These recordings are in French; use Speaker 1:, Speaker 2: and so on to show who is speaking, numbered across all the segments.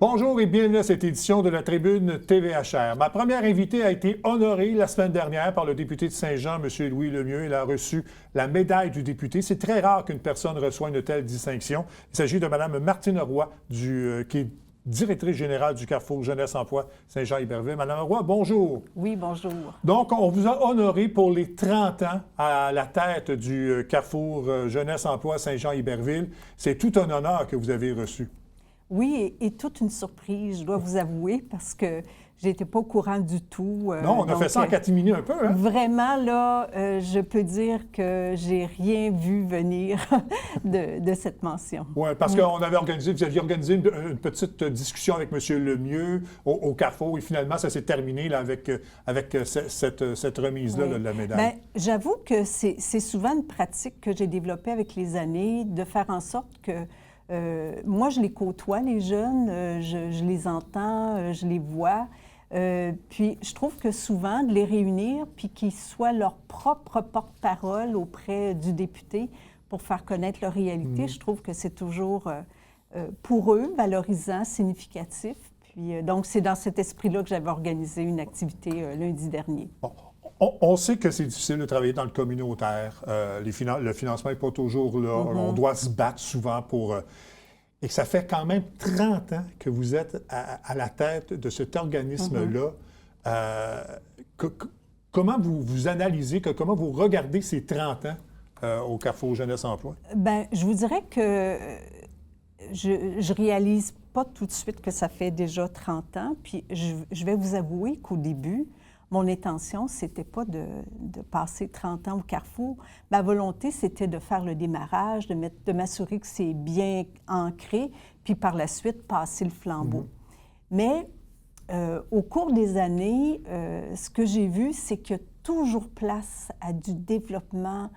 Speaker 1: Bonjour et bienvenue à cette édition de la Tribune TVHR. Ma première invitée a été honorée la semaine dernière par le député de Saint-Jean, M. Louis Lemieux. Il a reçu la médaille du député. C'est très rare qu'une personne reçoive une telle distinction. Il s'agit de Mme Martine Roy, qui est directrice générale du Carrefour Jeunesse Emploi Saint-Jean-Iberville. Mme Roy, bonjour.
Speaker 2: Oui, bonjour.
Speaker 1: Donc, on vous a honoré pour les 30 ans à la tête du Carrefour Jeunesse Emploi Saint-Jean-Iberville. C'est tout un honneur que vous avez reçu.
Speaker 2: Oui, et toute une surprise, je dois vous avouer, parce que je n'étais pas au courant du tout.
Speaker 1: Non, on a fait ça en catimini un peu, hein?
Speaker 2: Vraiment, là, je peux dire que j'ai rien vu venir de cette mention.
Speaker 1: Oui, parce qu'on avait organisé, vous aviez organisé une petite discussion avec M. Lemieux au Carrefour, et finalement, ça s'est terminé là, avec cette remise-là de la médaille.
Speaker 2: Bien, j'avoue que c'est souvent une pratique que j'ai développée avec les années, de faire en sorte que moi, je les côtoie, les jeunes, je les entends, je les vois. Puis, je trouve que souvent, de les réunir, puis qu'ils soient leur propre porte-parole auprès du député pour faire connaître leur réalité, je trouve que c'est toujours, pour eux, valorisant, significatif. Puis, donc, c'est dans cet esprit-là que j'avais organisé une activité lundi dernier.
Speaker 1: Bon. On sait que c'est difficile de travailler dans le communautaire. Le financement n'est pas toujours là. On doit se battre souvent pour... et que ça fait quand même 30 ans que vous êtes à la tête de cet organisme-là. Comment vous analysez, comment vous regardez ces 30 ans au Carrefour Jeunesse Emploi? Bien,
Speaker 2: je vous dirais que je réalise pas tout de suite que ça fait déjà 30 ans. Puis je vais vous avouer qu'au début, mon intention, c'était pas de passer 30 ans au Carrefour. Ma volonté, c'était de faire le démarrage, de m'assurer que c'est bien ancré, puis par la suite, passer le flambeau. Mais au cours des années, ce que j'ai vu, c'est qu'il y a toujours place à du développement,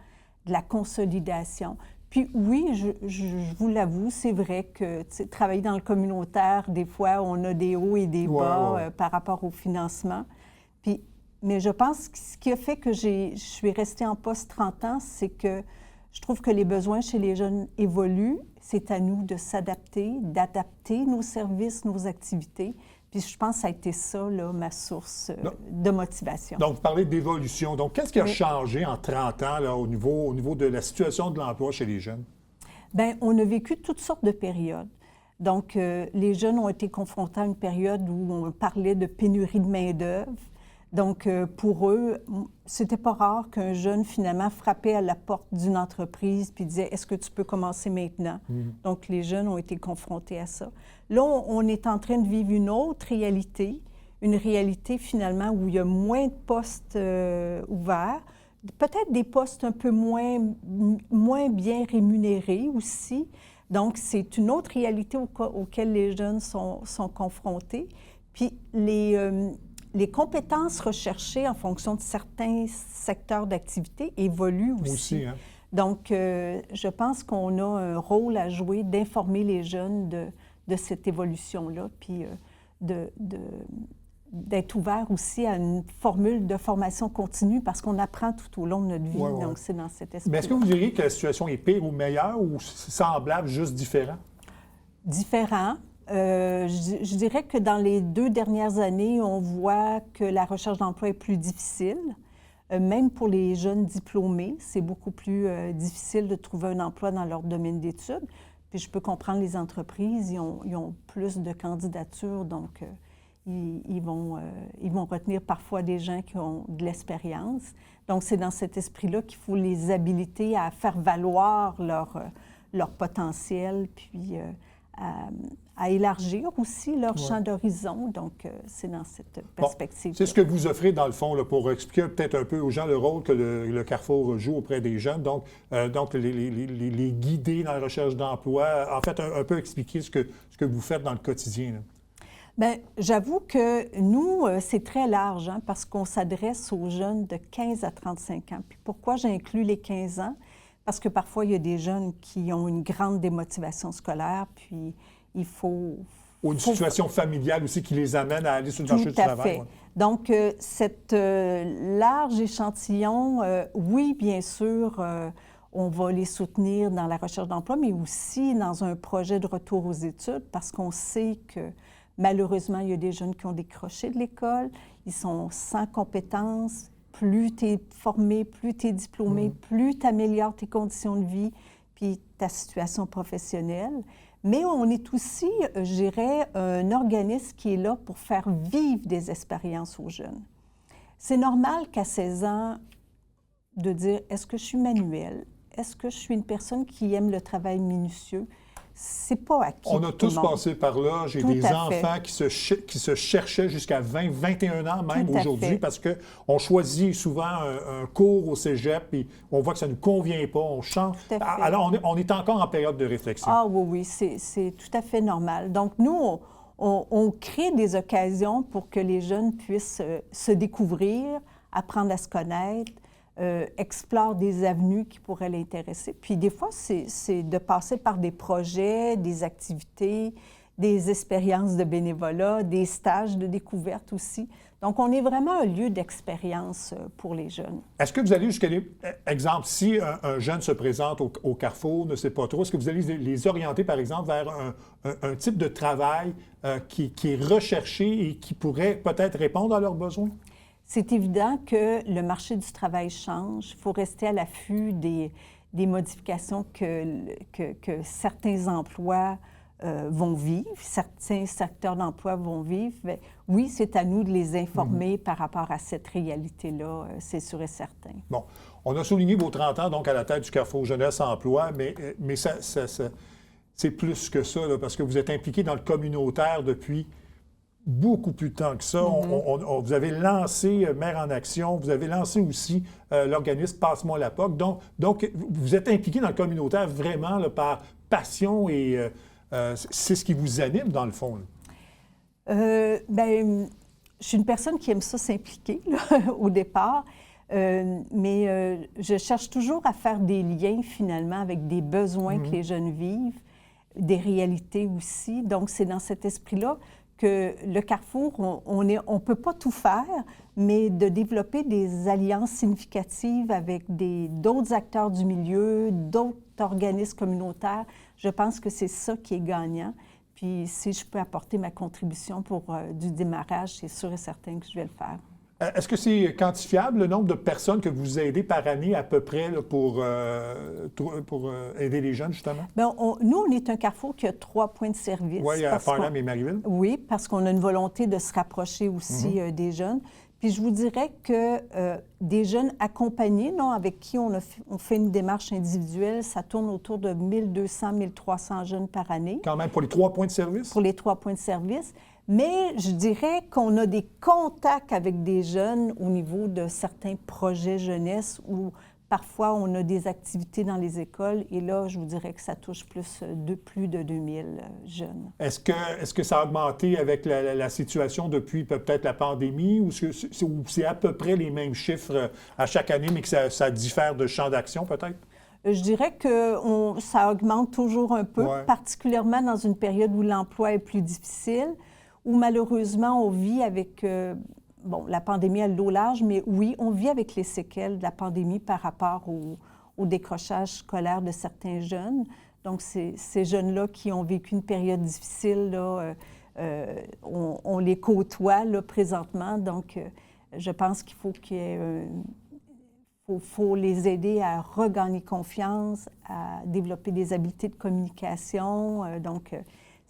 Speaker 2: de la consolidation. Puis oui, je vous l'avoue, c'est vrai que travailler dans le communautaire, des fois, on a des hauts et des bas par rapport au financement. Mais je pense que ce qui a fait que je suis restée en poste 30 ans, c'est que je trouve que les besoins chez les jeunes évoluent. C'est à nous de s'adapter, d'adapter nos services, nos activités. Puis je pense que ça a été ça, là, ma source de motivation. Donc,
Speaker 1: vous parlez d'évolution. Donc, qu'est-ce qui a changé en 30 ans là, au niveau de la situation de l'emploi chez les jeunes?
Speaker 2: Bien, on a vécu toutes sortes de périodes. Donc, les jeunes ont été confrontés à une période où on parlait de pénurie de main-d'œuvre. Donc, pour eux, c'était pas rare qu'un jeune, finalement, frappait à la porte d'une entreprise puis disait « Est-ce que tu peux commencer maintenant? » Donc, les jeunes ont été confrontés à ça. Là, on est en train de vivre une autre réalité, une réalité, finalement, où il y a moins de postes ouverts, peut-être des postes un peu moins bien rémunérés aussi. Donc, c'est une autre réalité auquel les jeunes sont confrontés. Puis, les compétences recherchées en fonction de certains secteurs d'activité évoluent aussi. Hein? Donc, je pense qu'on a un rôle à jouer d'informer les jeunes de cette évolution-là, puis d'être ouvert aussi à une formule de formation continue parce qu'on apprend tout au long de notre vie. Donc, c'est dans cet esprit.
Speaker 1: Mais est-ce que vous diriez que la situation est pire ou meilleure ou semblable, juste différent?
Speaker 2: Différent. Je dirais que dans les 2 dernières années, on voit que la recherche d'emploi est plus difficile. Même pour les jeunes diplômés, c'est beaucoup plus difficile de trouver un emploi dans leur domaine d'études. Puis je peux comprendre les entreprises, ils ont plus de candidatures, donc ils vont retenir parfois des gens qui ont de l'expérience. Donc c'est dans cet esprit-là qu'il faut les habiliter à faire valoir leur potentiel, puis à élargir aussi leur champ d'horizon. Donc, c'est dans cette perspective.
Speaker 1: C'est ce que vous offrez, dans le fond, là, pour expliquer peut-être un peu aux gens le rôle que le Carrefour joue auprès des jeunes. Donc les guider dans la recherche d'emploi, en fait, un peu expliquer ce que vous faites dans le quotidien.
Speaker 2: Bien, j'avoue que nous, c'est très large, hein, parce qu'on s'adresse aux jeunes de 15 à 35 ans. Puis pourquoi j'inclus les 15 ans? Parce que parfois, il y a des jeunes qui ont une grande démotivation scolaire, puis il faut...
Speaker 1: Ou une situation familiale aussi qui les amène à aller sur le marché du travail. Tout à fait.
Speaker 2: Ouais. Donc, cet large échantillon, oui, bien sûr, on va les soutenir dans la recherche d'emploi, mais aussi dans un projet de retour aux études, parce qu'on sait que Malheureusement, il y a des jeunes qui ont décroché de l'école, ils sont sans compétences. Plus tu es formé, plus tu es diplômé, plus tu améliores tes conditions de vie puis ta situation professionnelle. Mais on est aussi, je dirais, un organisme qui est là pour faire vivre des expériences aux jeunes. C'est normal qu'à 16 ans, de dire, est-ce que je suis manuel? Est-ce que je suis une personne qui aime le travail minutieux? C'est pas acquis.
Speaker 1: On a tous passé par là. J'ai des enfants qui se cherchaient jusqu'à 20, 21 ans même aujourd'hui parce qu'on choisit souvent un cours au cégep et on voit que ça ne nous convient pas, on change. Alors, on est encore en période de réflexion.
Speaker 2: Ah oui, c'est tout à fait normal. Donc, nous, on crée des occasions pour que les jeunes puissent se découvrir, apprendre à se connaître, explore des avenues qui pourraient l'intéresser. Puis des fois, c'est de passer par des projets, des activités, des expériences de bénévolat, des stages de découverte aussi. Donc, on est vraiment un lieu d'expérience pour les jeunes.
Speaker 1: Est-ce que vous allez jusqu'à exemple, si un jeune se présente au Carrefour, ne sait pas trop, est-ce que vous allez les orienter, par exemple, vers un type de travail qui est recherché et qui pourrait peut-être répondre à leurs besoins?
Speaker 2: C'est évident que le marché du travail change. Il faut rester à l'affût des modifications que certains emplois vont vivre, certains secteurs d'emploi vont vivre. Mais oui, c'est à nous de les informer par rapport à cette réalité-là, c'est sûr et certain.
Speaker 1: Bon, on a souligné vos 30 ans donc à la tête du Carrefour Jeunesse Emploi, mais c'est plus que ça, là, parce que vous êtes impliqué dans le communautaire depuis beaucoup plus de temps que ça. Vous avez lancé Mère en Action, vous avez lancé aussi l'organisme Passe-moi la POC. Donc, vous êtes impliqué dans le communautaire vraiment là, par passion et c'est ce qui vous anime dans le fond.
Speaker 2: Je suis une personne qui aime ça s'impliquer là, au départ, mais je cherche toujours à faire des liens finalement avec des besoins que les jeunes vivent, des réalités aussi. Donc, c'est dans cet esprit-là que le Carrefour, on ne peut pas tout faire, mais de développer des alliances significatives avec d'autres acteurs du milieu, d'autres organismes communautaires, je pense que c'est ça qui est gagnant. Puis si je peux apporter ma contribution pour du démarrage, c'est sûr et certain que je vais le faire.
Speaker 1: Est-ce que c'est quantifiable, le nombre de personnes que vous aidez par année à peu près là, pour aider les jeunes, justement?
Speaker 2: Bien, nous, on est un Carrefour qui a 3 points de service.
Speaker 1: Oui, à Farnham et Marieville.
Speaker 2: Oui, parce qu'on a une volonté de se rapprocher aussi des jeunes. Puis je vous dirais que des jeunes accompagnés, non, avec qui on fait une démarche individuelle, ça tourne autour de 1200, 1300 jeunes par année.
Speaker 1: Quand même, pour les 3 points de service?
Speaker 2: Pour les 3 points de service. Mais je dirais qu'on a des contacts avec des jeunes au niveau de certains projets jeunesse où parfois on a des activités dans les écoles et là, je vous dirais que ça touche plus de 2000 jeunes.
Speaker 1: Est-ce que ça a augmenté avec la situation depuis peut-être la pandémie ou c'est à peu près les mêmes chiffres à chaque année mais que ça diffère de champ d'action peut-être?
Speaker 2: Je dirais que ça augmente toujours un peu, particulièrement dans une période où l'emploi est plus difficile, où malheureusement on vit avec, la pandémie à l'eau large, mais oui, on vit avec les séquelles de la pandémie par rapport au décrochage scolaire de certains jeunes. Donc, ces jeunes-là qui ont vécu une période difficile, là, on les côtoie là, présentement. Donc, je pense qu'il faut faut les aider à regagner confiance, à développer des habiletés de communication.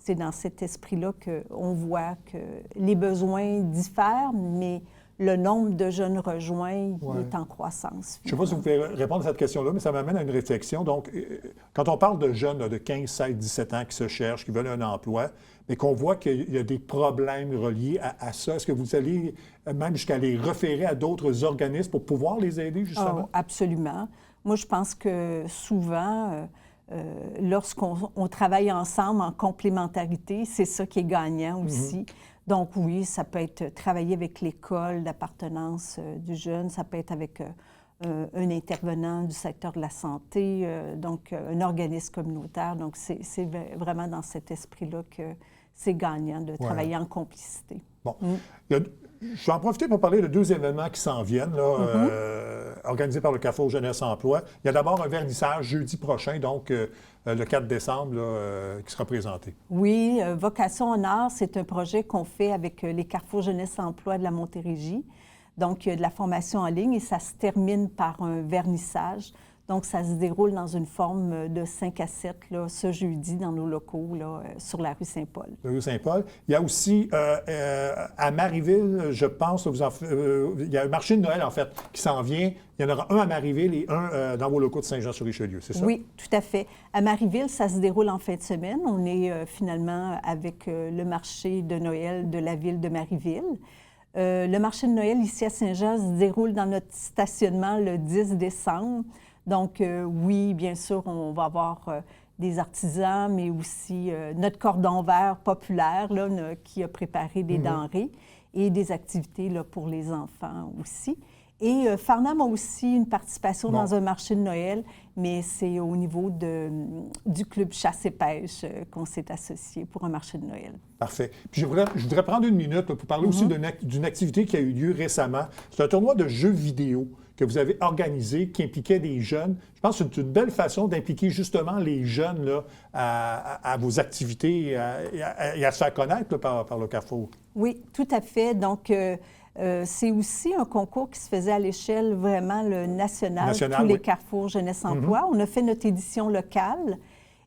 Speaker 2: C'est dans cet esprit-là qu'on voit que les besoins diffèrent, mais le nombre de jeunes rejoints est en croissance.
Speaker 1: Je ne sais pas si vous pouvez répondre à cette question-là, mais ça m'amène à une réflexion. Donc, quand on parle de jeunes là, de 15, 16, 17 ans qui se cherchent, qui veulent un emploi, mais qu'on voit qu'il y a des problèmes reliés à ça, est-ce que vous allez même jusqu'à les référer à d'autres organismes pour pouvoir les aider, justement?
Speaker 2: Oh, absolument. Moi, je pense que souvent... lorsqu'on travaille ensemble en complémentarité, c'est ça qui est gagnant aussi. Donc oui, ça peut être travailler avec l'école d'appartenance du jeune, ça peut être avec un intervenant du secteur de la santé, donc un organisme communautaire. Donc c'est vraiment dans cet esprit-là que c'est gagnant de travailler en complicité.
Speaker 1: Bon. Je vais en profiter pour parler de 2 événements qui s'en viennent, là, organisés par le Carrefour Jeunesse Emploi. Il y a d'abord un vernissage jeudi prochain, donc le 4 décembre, là, qui sera présenté.
Speaker 2: Oui, Vocation en art, c'est un projet qu'on fait avec les Carrefour Jeunesse Emploi de la Montérégie. Donc, il y a de la formation en ligne et ça se termine par un vernissage. Donc, ça se déroule dans une forme de 5 à 7, là, ce jeudi, dans nos locaux, là, sur la rue Saint-Paul.
Speaker 1: La rue Saint-Paul. Il y a aussi à Marieville, je pense, il y a un marché de Noël, en fait, qui s'en vient. Il y en aura un à Marieville et un dans vos locaux de Saint-Jean-sur-Richelieu, c'est ça?
Speaker 2: Oui, tout à fait. À Marieville, ça se déroule en fin de semaine. On est finalement avec le marché de Noël de la ville de Marieville. Le marché de Noël ici à Saint-Jean se déroule dans notre stationnement le 10 décembre. Donc, oui, bien sûr, on va avoir des artisans, mais aussi notre cordon vert populaire là, qui a préparé des denrées et des activités là, pour les enfants aussi. Et Farnham a aussi une participation dans un marché de Noël, mais c'est au niveau du club chasse et pêche qu'on s'est associé pour un marché de Noël.
Speaker 1: Parfait. Puis je voudrais prendre une minute là, pour parler aussi d'une activité qui a eu lieu récemment. C'est un tournoi de jeux vidéo que vous avez organisé, qui impliquait des jeunes. Je pense que c'est une belle façon d'impliquer justement les jeunes là, à vos activités et à se faire connaître là, par le Carrefour.
Speaker 2: Oui, tout à fait. Donc, c'est aussi un concours qui se faisait à l'échelle vraiment nationale, tous les Carrefours Jeunesse Emploi. On a fait notre édition locale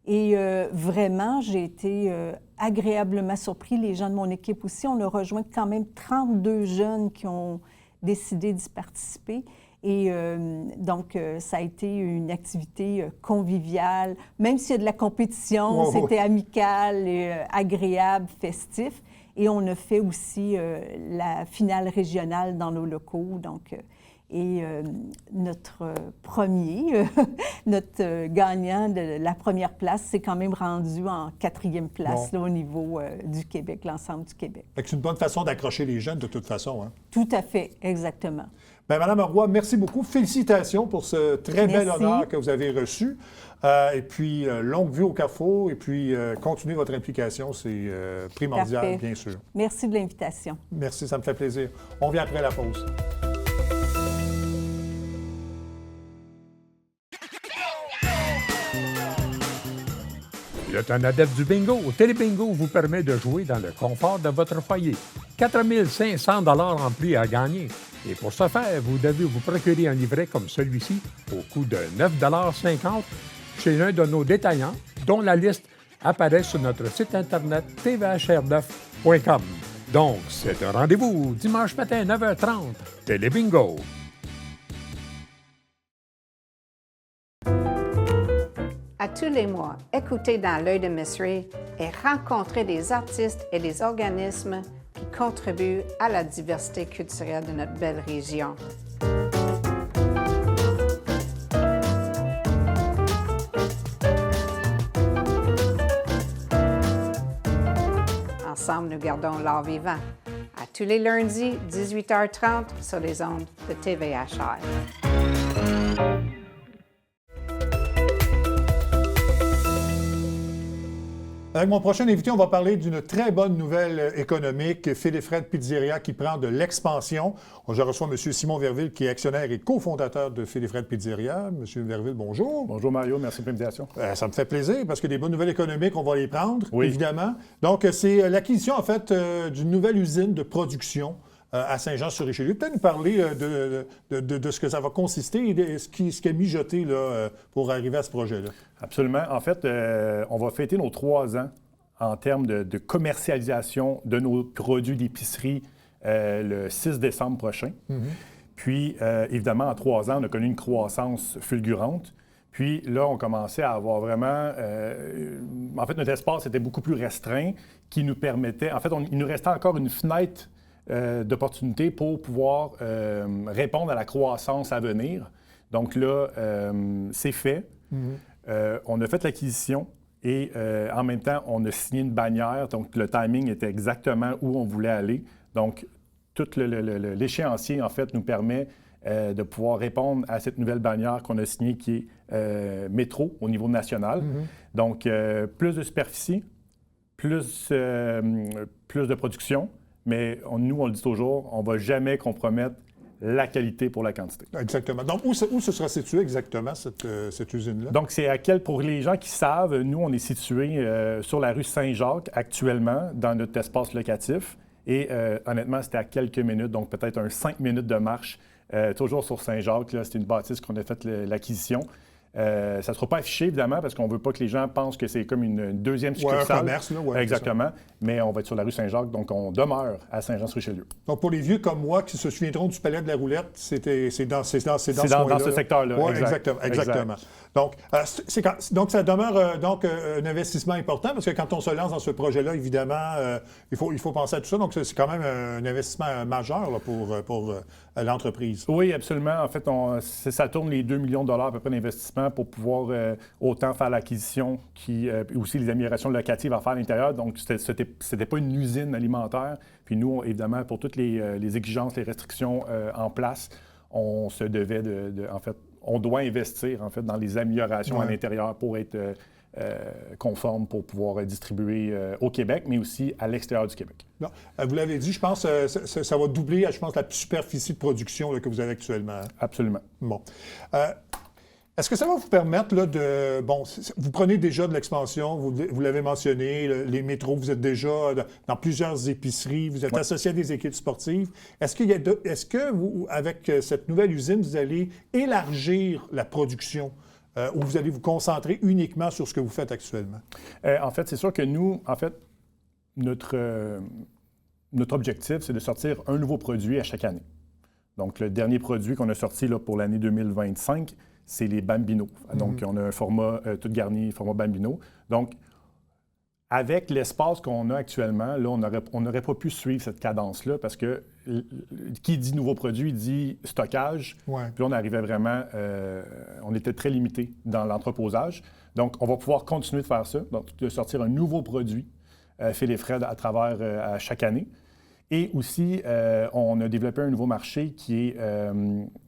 Speaker 2: et vraiment, j'ai été agréablement surpris. Les gens de mon équipe aussi, on a rejoint quand même 32 jeunes qui ont décidé d'y participer. Et donc, ça a été une activité conviviale. Même s'il y a de la compétition, c'était amical, et, agréable, festif. Et on a fait aussi la finale régionale dans nos locaux. Donc, notre premier, notre gagnant de la première place s'est quand même rendu en 4e place là, au niveau du Québec, l'ensemble du Québec.
Speaker 1: C'est une bonne façon d'accrocher les jeunes de toute façon. Hein?
Speaker 2: Tout à fait, exactement.
Speaker 1: Bien, Mme Roy, merci beaucoup. Félicitations pour ce très bel honneur que vous avez reçu. Et puis, longue vie au Carrefour. Et puis, continuez votre implication. C'est primordial, bien sûr.
Speaker 2: Merci de l'invitation.
Speaker 1: Merci, ça me fait plaisir. On revient après la pause.
Speaker 3: Vous êtes un adepte du bingo? Télébingo vous permet de jouer dans le confort de votre foyer. 4 500 $ en prix à gagner. Et pour ce faire, vous devez vous procurer un livret comme celui-ci au coût de 9,50 $ chez un de nos détaillants, dont la liste apparaît sur notre site Internet tvhr9.com. Donc, c'est un rendez-vous dimanche matin 9h30. Télébingo.
Speaker 4: À tous les mois, écoutez Dans l'œil de Miss Ray et rencontrez des artistes et des organismes qui contribuent à la diversité culturelle de notre belle région. Ensemble, nous gardons l'art vivant. À tous les lundis, 18h30, sur les ondes de TVHR.
Speaker 1: Avec mon prochain invité, on va parler d'une très bonne nouvelle économique, Philifred Pizzeria, qui prend de l'expansion. Je reçois M. Simon Verville, qui est actionnaire et cofondateur de Philifred Pizzeria. M. Verville, bonjour.
Speaker 5: Bonjour Mario, merci pour l'invitation.
Speaker 1: Ça me fait plaisir, parce que des bonnes nouvelles économiques, on va les prendre, évidemment. Donc, c'est l'acquisition, en fait, d'une nouvelle usine de production à Saint-Jean-sur-Richelieu. Peut-être nous parler de ce que ça va consister et de ce qui est mijoté là, pour arriver à ce projet-là.
Speaker 5: Absolument. En fait, on va fêter nos 3 ans en termes de commercialisation de nos produits d'épicerie le 6 décembre prochain. Puis, évidemment, en 3 ans, on a connu une croissance fulgurante. Puis là, on commençait à avoir vraiment... en fait, notre espace était beaucoup plus restreint, qui nous permettait... En fait, il nous restait encore une fenêtre d'opportunités pour pouvoir répondre à la croissance à venir. Donc là, c'est fait. On a fait l'acquisition et en même temps, on a signé une bannière. Donc, le timing était exactement où on voulait aller. Donc, tout l'échéancier, en fait, nous permet de pouvoir répondre à cette nouvelle bannière qu'on a signée qui est métro au niveau national. Donc, plus de superficie, plus de production, mais nous, on le dit toujours, on ne va jamais compromettre la qualité pour la quantité.
Speaker 1: Exactement. Donc, où se sera située exactement cette usine-là?
Speaker 5: Donc, pour les gens qui savent, nous, on est situé sur la rue Saint-Jacques actuellement, dans notre espace locatif. Et honnêtement, c'était à quelques minutes, donc peut-être 5 minutes de marche, toujours sur Saint-Jacques. C'est une bâtisse qu'on a fait l'acquisition. Ça ne sera pas affiché, évidemment, parce qu'on ne veut pas que les gens pensent que c'est comme une deuxième succursale.
Speaker 1: Un commerce, là, ouais,
Speaker 5: exactement. Mais on va être sur la rue Saint-Jacques, donc on demeure à Saint-Jean-sur-Richelieu.
Speaker 1: Donc, pour les vieux comme moi qui se souviendront du Palais de la Roulette, c'est dans ce
Speaker 5: secteur-là.
Speaker 1: Oui, exactement.
Speaker 5: Exact.
Speaker 1: Donc, ça demeure un investissement important parce que quand on se lance dans ce projet-là, évidemment, il faut penser à tout ça. Donc, c'est quand même un investissement majeur là, pour l'entreprise.
Speaker 5: Oui, absolument. En fait, ça tourne les 2 millions de dollars à peu près d'investissement pour pouvoir autant faire l'acquisition puis aussi les améliorations locatives à faire à l'intérieur. Donc, c'était pas une usine alimentaire. Puis nous, évidemment, pour toutes les exigences, les restrictions en place, on se devait on doit investir, en fait, dans les améliorations à l'intérieur pour être conforme pour pouvoir distribuer au Québec, mais aussi à l'extérieur du Québec.
Speaker 1: Non. Vous l'avez dit, je pense que ça va doubler, je pense, la superficie de production là, que vous avez actuellement. Hein?
Speaker 5: Absolument.
Speaker 1: Bon. Est-ce que ça va vous permettre là, de... Bon, vous prenez déjà de l'expansion, vous l'avez mentionné, les métros, vous êtes déjà dans plusieurs épiceries, vous êtes associé à des équipes sportives. Est-ce que vous, avec cette nouvelle usine, vous allez élargir la production ou vous allez vous concentrer uniquement sur ce que vous faites actuellement?
Speaker 5: En fait, c'est sûr que nous, notre objectif, c'est de sortir un nouveau produit à chaque année. Donc, le dernier produit qu'on a sorti là, pour l'année 2025, c'est les Bambino. Donc, on a un format tout garni, format Bambino. Donc, avec l'espace qu'on a actuellement, là, on n'aurait pas pu suivre cette cadence-là parce que qui dit nouveau produit dit stockage.
Speaker 1: Ouais.
Speaker 5: Puis là, on arrivait vraiment... on était très limité dans l'entreposage. Donc, on va pouvoir continuer de faire ça, donc de sortir un nouveau produit, fait les frais à travers à chaque année. Et aussi, on a développé un nouveau marché qui est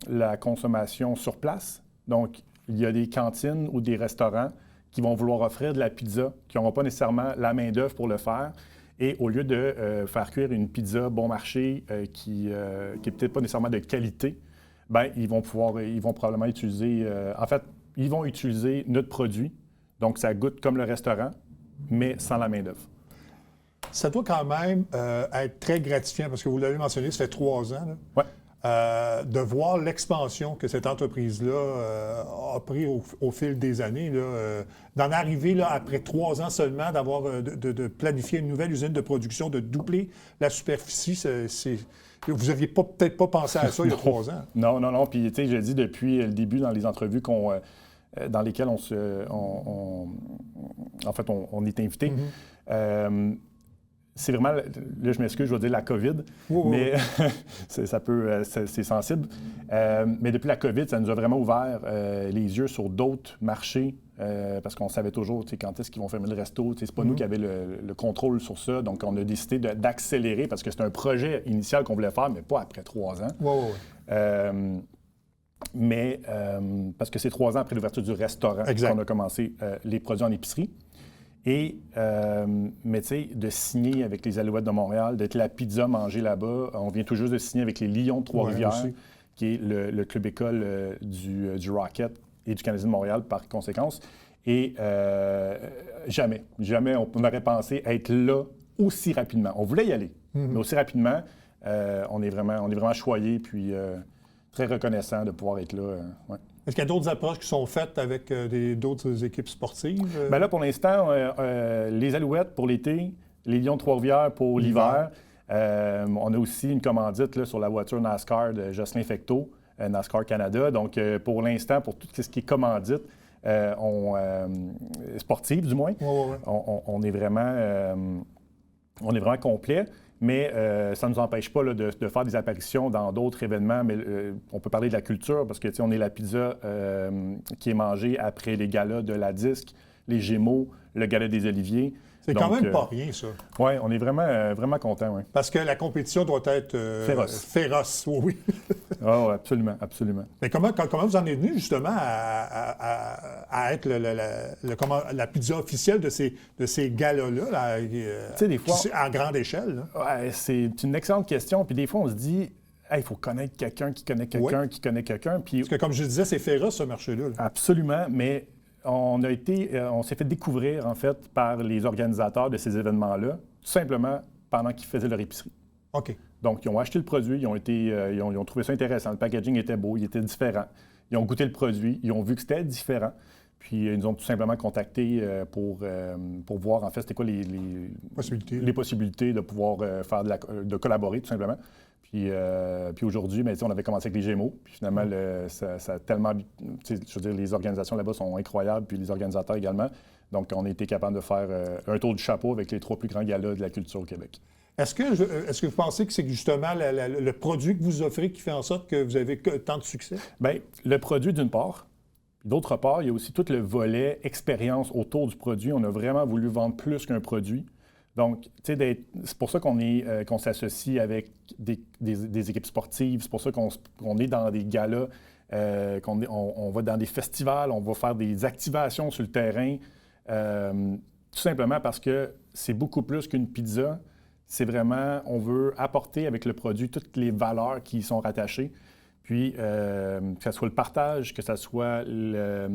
Speaker 5: la consommation sur place. Donc, il y a des cantines ou des restaurants qui vont vouloir offrir de la pizza, qui n'auront pas nécessairement la main-d'œuvre pour le faire. Et au lieu de faire cuire une pizza bon marché qui n'est peut-être pas nécessairement de qualité, bien, ils vont probablement utiliser... ils vont utiliser notre produit. Donc, ça goûte comme le restaurant, mais sans la main-d'œuvre.
Speaker 1: Ça doit quand même être très gratifiant, parce que vous l'avez mentionné, ça fait 3 ans.
Speaker 5: Oui.
Speaker 1: De voir l'expansion que cette entreprise-là a pris au fil des années, d'en arriver là, après 3 ans seulement, de planifier une nouvelle usine de production, de doubler la superficie, vous n'aviez peut-être pas pensé à ça il y a 3 ans.
Speaker 5: Non. Puis, tu sais, je dis depuis le début dans les entrevues dans lesquelles on est invité. C'est vraiment, là je m'excuse, je vais dire la COVID, mais c'est sensible. Mais depuis la COVID, ça nous a vraiment ouvert les yeux sur d'autres marchés parce qu'on savait toujours quand est-ce qu'ils vont fermer le resto. C'est pas nous qui avions le contrôle sur ça. Donc, on a décidé d'accélérer parce que c'était un projet initial qu'on voulait faire, mais pas après 3 ans. Mais parce que c'est 3 ans après l'ouverture du restaurant qu'on a commencé les produits en épicerie. Et, mais tu sais, de signer avec les Alouettes de Montréal, d'être la pizza mangée là-bas. On vient tout juste de signer avec les Lions de Trois-Rivières, qui est le club école du Rocket et du Canadien de Montréal par conséquence. Et jamais on aurait pensé être là aussi rapidement. On voulait y aller, mais aussi rapidement, on est vraiment choyés puis très reconnaissants de pouvoir être là.
Speaker 1: Est-ce qu'il y a d'autres approches qui sont faites avec d'autres équipes sportives?
Speaker 5: Bien là, pour l'instant, les Alouettes pour l'été, les Lions de Trois-Rivières pour l'hiver. On a aussi une commandite là, sur la voiture NASCAR de Jocelyn Fecteau, NASCAR Canada. Donc, pour l'instant, pour tout ce qui est commandite, sportive du moins, on est vraiment complet. Mais ça ne nous empêche pas là, de faire des apparitions dans d'autres événements. Mais on peut parler de la culture parce que on est la pizza qui est mangée après les galas de la Disque, les Gémeaux, le gala des Oliviers.
Speaker 1: C'est quand même pas rien, ça.
Speaker 5: Oui, on est vraiment contents. Ouais.
Speaker 1: Parce que la compétition doit être féroce. Oui.
Speaker 5: Oh, absolument, absolument.
Speaker 1: Mais comment vous en êtes venu, justement, à être la pizza officielle de ces galas-là,
Speaker 5: des fois,
Speaker 1: à grande échelle?
Speaker 5: Ouais, c'est une excellente question. Puis des fois, on se dit, il faut connaître quelqu'un qui connaît quelqu'un qui connaît quelqu'un. Puis...
Speaker 1: Parce que, comme je disais, c'est féroce, ce marché-là. Là.
Speaker 5: Absolument, mais on s'est fait découvrir, en fait, par les organisateurs de ces événements-là, tout simplement pendant qu'ils faisaient leur épicerie.
Speaker 1: OK.
Speaker 5: Donc, ils ont acheté le produit, ils ont trouvé ça intéressant. Le packaging était beau, il était différent. Ils ont goûté le produit, ils ont vu que c'était différent. Puis, ils nous ont tout simplement contactés pour voir, en fait, c'était quoi les possibilités de pouvoir de collaborer, tout simplement. Puis aujourd'hui, on avait commencé avec les Gémeaux. Puis finalement, ça a tellement... Je veux dire, les organisations là-bas sont incroyables, puis les organisateurs également. Donc, on a été capable de faire un tour du chapeau avec les 3 plus grands galas de la culture au Québec.
Speaker 1: Est-ce que vous pensez que c'est justement le produit que vous offrez qui fait en sorte que vous avez tant de succès? Bien,
Speaker 5: le produit, d'une part. D'autre part, il y a aussi tout le volet expérience autour du produit. On a vraiment voulu vendre plus qu'un produit. Donc, tu sais, c'est pour ça qu'on s'associe avec des équipes sportives, c'est pour ça qu'on est dans des galas, on va dans des festivals, on va faire des activations sur le terrain, tout simplement parce que c'est beaucoup plus qu'une pizza. C'est vraiment, on veut apporter avec le produit toutes les valeurs qui y sont rattachées. Puis, que ce soit le partage, que ce soit les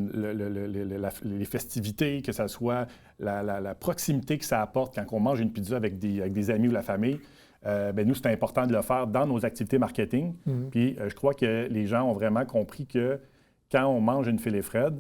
Speaker 5: festivités, que ce soit la proximité que ça apporte quand on mange une pizza avec des amis ou la famille, nous, c'est important de le faire dans nos activités marketing. Mm-hmm. Puis, je crois que les gens ont vraiment compris que quand on mange une filet Fred,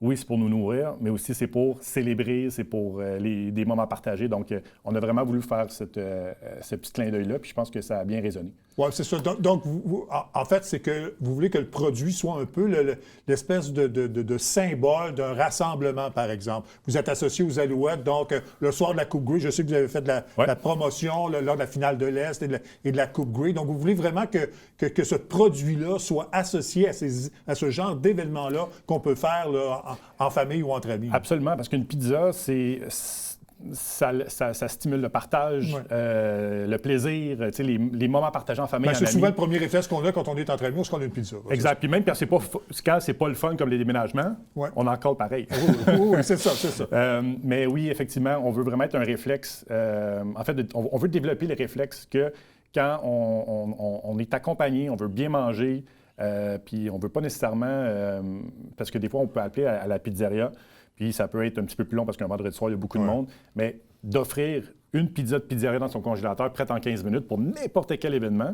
Speaker 5: oui, c'est pour nous nourrir, mais aussi c'est pour célébrer, c'est pour des moments partagés. Donc, on a vraiment voulu faire ce petit clin d'œil-là, puis je pense que ça a bien résonné.
Speaker 1: Oui, c'est ça. Donc en fait, c'est que vous voulez que le produit soit un peu l'espèce de symbole d'un rassemblement, par exemple. Vous êtes associé aux Alouettes, donc le soir de la Coupe Grey, je sais que vous avez fait de la promotion lors de la finale de l'Est et de la Coupe Grey. Donc, vous voulez vraiment que ce produit-là soit associé à ce genre d'événement-là qu'on peut faire là, en famille ou entre amis.
Speaker 5: Absolument, parce qu'une pizza, ça stimule le partage, le plaisir, les moments partagés en famille.
Speaker 1: C'est souvent le premier réflexe qu'on a quand on est entre amis, c'est qu'on a une pizza.
Speaker 5: Exact. Puis même quand c'est pas le fun comme les déménagements, on en colle pareil.
Speaker 1: Oui, c'est ça.
Speaker 5: Mais oui, effectivement, on veut vraiment être un réflexe. En fait, on veut développer les réflexes que quand on est accompagné, on veut bien manger, puis on ne veut pas nécessairement... parce que des fois, on peut appeler à la pizzeria, puis ça peut être un petit peu plus long parce qu'un vendredi soir, il y a beaucoup de monde. Mais d'offrir une pizza de pizzeria dans son congélateur prête en 15 minutes pour n'importe quel événement,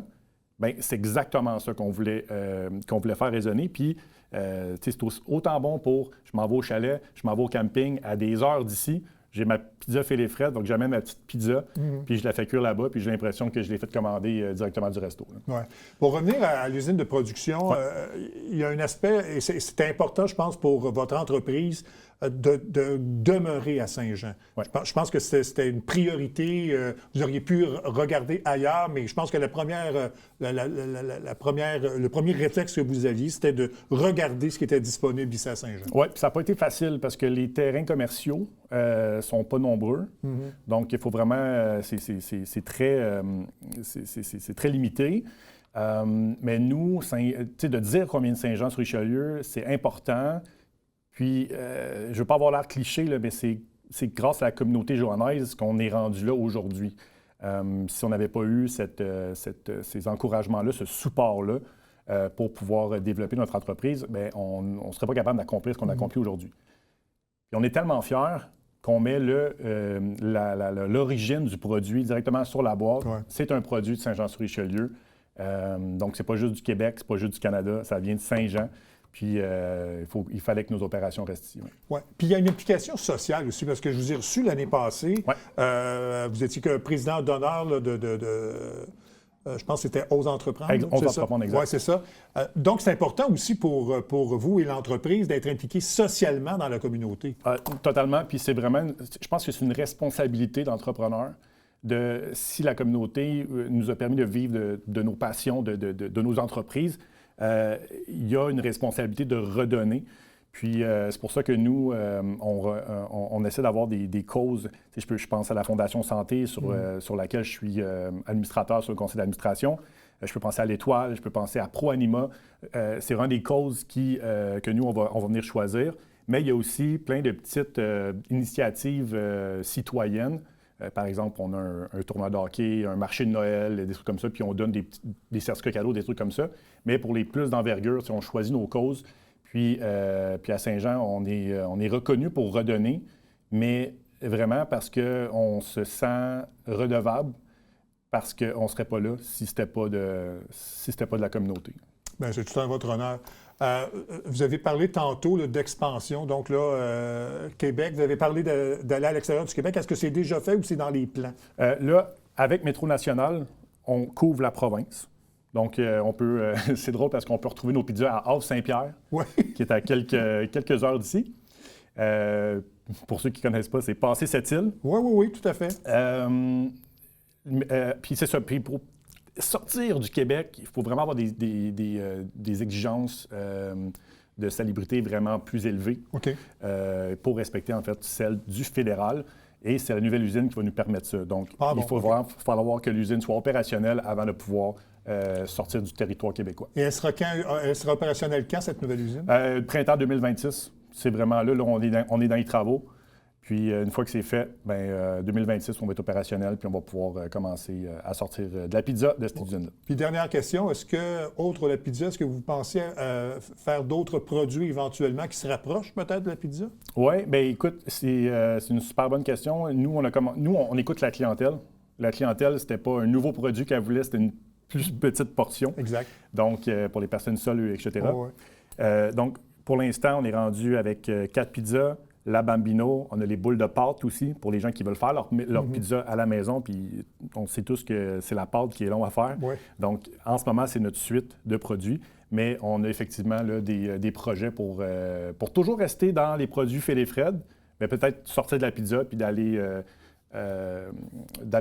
Speaker 5: bien, c'est exactement ça qu'on voulait faire résonner. Puis, c'est autant bon pour je m'en vais au chalet, je m'en vais au camping à des heures d'ici. J'ai ma pizza filet Fred, donc j'amène ma petite pizza, puis je la fais cuire là-bas, puis j'ai l'impression que je l'ai fait commander directement du resto.
Speaker 1: Ouais. Pour revenir à l'usine de production, il y a un aspect, et c'est important, je pense, pour votre entreprise, de demeurer à Saint-Jean. Ouais. Je pense que c'était une priorité. Vous auriez pu regarder ailleurs, mais je pense que le premier réflexe que vous aviez, c'était de regarder ce qui était disponible ici à Saint-Jean.
Speaker 5: Oui, puis ça n'a pas été facile parce que les terrains commerciaux ne sont pas nombreux. Mm-hmm. Donc, il faut vraiment... c'est très limité. Mais nous, de dire combien de Saint-Jean-sur-Richelieu, c'est important. Puis, je ne veux pas avoir l'air cliché, là, mais c'est grâce à la communauté johannaise qu'on est rendu là aujourd'hui. Si on n'avait pas eu ces encouragements-là, ce support-là, pour pouvoir développer notre entreprise, bien, on ne serait pas capable d'accomplir ce qu'on accomplit aujourd'hui. Puis on est tellement fiers qu'on met l'origine du produit directement sur la boîte. Ouais. C'est un produit de Saint-Jean-sur-Richelieu. Donc, c'est pas juste du Québec, c'est pas juste du Canada, ça vient de Saint-Jean. Puis, il fallait que nos opérations restent ici.
Speaker 1: Oui. Puis, il y a une implication sociale aussi, parce que je vous ai reçu l'année passée. Ouais. Vous étiez que président d'honneur je pense que c'était Ose Entreprendre.
Speaker 5: Ose Entreprendre, exact.
Speaker 1: Oui, c'est ça. Donc, c'est important aussi pour vous et l'entreprise d'être impliqués socialement dans la communauté.
Speaker 5: Totalement. Puis, c'est vraiment, je pense que c'est une responsabilité d'entrepreneur. Si la communauté nous a permis de vivre de nos passions, de nos entreprises, il y a une responsabilité de redonner. Puis c'est pour ça que nous, on essaie d'avoir des causes. Je pense à la Fondation Santé sur laquelle je suis administrateur sur le conseil d'administration. Je peux penser à l'Étoile, je peux penser à ProAnima. C'est vraiment des causes que nous, on va venir choisir. Mais il y a aussi plein de petites initiatives citoyennes. Par exemple, on a un tournoi de hockey, un marché de Noël, des trucs comme ça, puis on donne des certificats cadeaux, des trucs comme ça. Mais pour les plus d'envergure, si on choisit nos causes, puis à Saint-Jean, on est reconnu pour redonner, mais vraiment parce qu'on se sent redevable, parce qu'on ne serait pas là si ce n'était pas de la communauté.
Speaker 1: Bien, c'est tout à votre honneur. Vous avez parlé tantôt d'expansion, donc là, Québec, vous avez parlé d'aller à l'extérieur du Québec. Est-ce que c'est déjà fait ou c'est dans les plans?
Speaker 5: Là, avec Métro National, on couvre la province. Donc, on peut, c'est drôle parce qu'on peut retrouver nos pizzas à Havre-Saint-Pierre, qui est à quelques heures d'ici. Pour ceux qui ne connaissent pas, c'est passer cette île.
Speaker 1: Oui, tout à fait.
Speaker 5: Puis c'est ça. Puis pour sortir du Québec, il faut vraiment avoir des exigences de salubrité vraiment plus élevées pour respecter, en fait, celles du fédéral. Et c'est la nouvelle usine qui va nous permettre ça. Donc, il faut falloir que l'usine soit opérationnelle avant de pouvoir sortir du territoire québécois.
Speaker 1: Et elle sera opérationnelle quand, cette nouvelle usine?
Speaker 5: Printemps 2026. C'est vraiment là, on est dans les travaux. Puis, une fois que c'est fait, 2026, on va être opérationnel, puis on va pouvoir commencer à sortir de la pizza de cette usine-là.
Speaker 1: Puis, dernière question, est-ce que, outre la pizza, est-ce que vous pensez faire d'autres produits éventuellement qui se rapprochent peut-être de la pizza?
Speaker 5: Oui, bien écoute, c'est une super bonne question. Nous, on écoute la clientèle. La clientèle, c'était pas un nouveau produit qu'elle voulait, c'était une plus petite portion.
Speaker 1: Exact.
Speaker 5: Donc, pour les personnes seules, etc. Donc, pour l'instant, on est rendu avec 4 pizzas. La Bambino, on a les boules de pâte aussi pour les gens qui veulent faire leur pizza à la maison. Puis on sait tous que c'est la pâte qui est long à faire.
Speaker 1: Oui.
Speaker 5: Donc en ce moment, c'est notre suite de produits. Mais on a effectivement là, des projets pour toujours rester dans les produits Félé-Fred, mais peut-être sortir de la pizza puis d'aller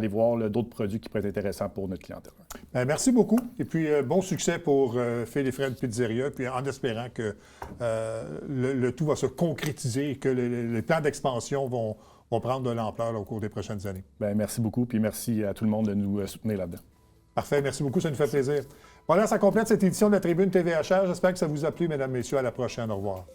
Speaker 5: voir d'autres produits qui pourraient être intéressants pour notre clientèle.
Speaker 1: Bien, merci beaucoup. Et puis, bon succès pour Félé-Fred Pizzeria. Puis, en espérant que le tout va se concrétiser et que les plans d'expansion vont prendre de l'ampleur au cours des prochaines années.
Speaker 5: Bien, merci beaucoup. Puis merci à tout le monde de nous soutenir là-dedans.
Speaker 1: Parfait. Merci beaucoup. Ça nous fait plaisir. Voilà, ça complète cette édition de la Tribune TVHR. J'espère que ça vous a plu, mesdames, messieurs. À la prochaine. Au revoir.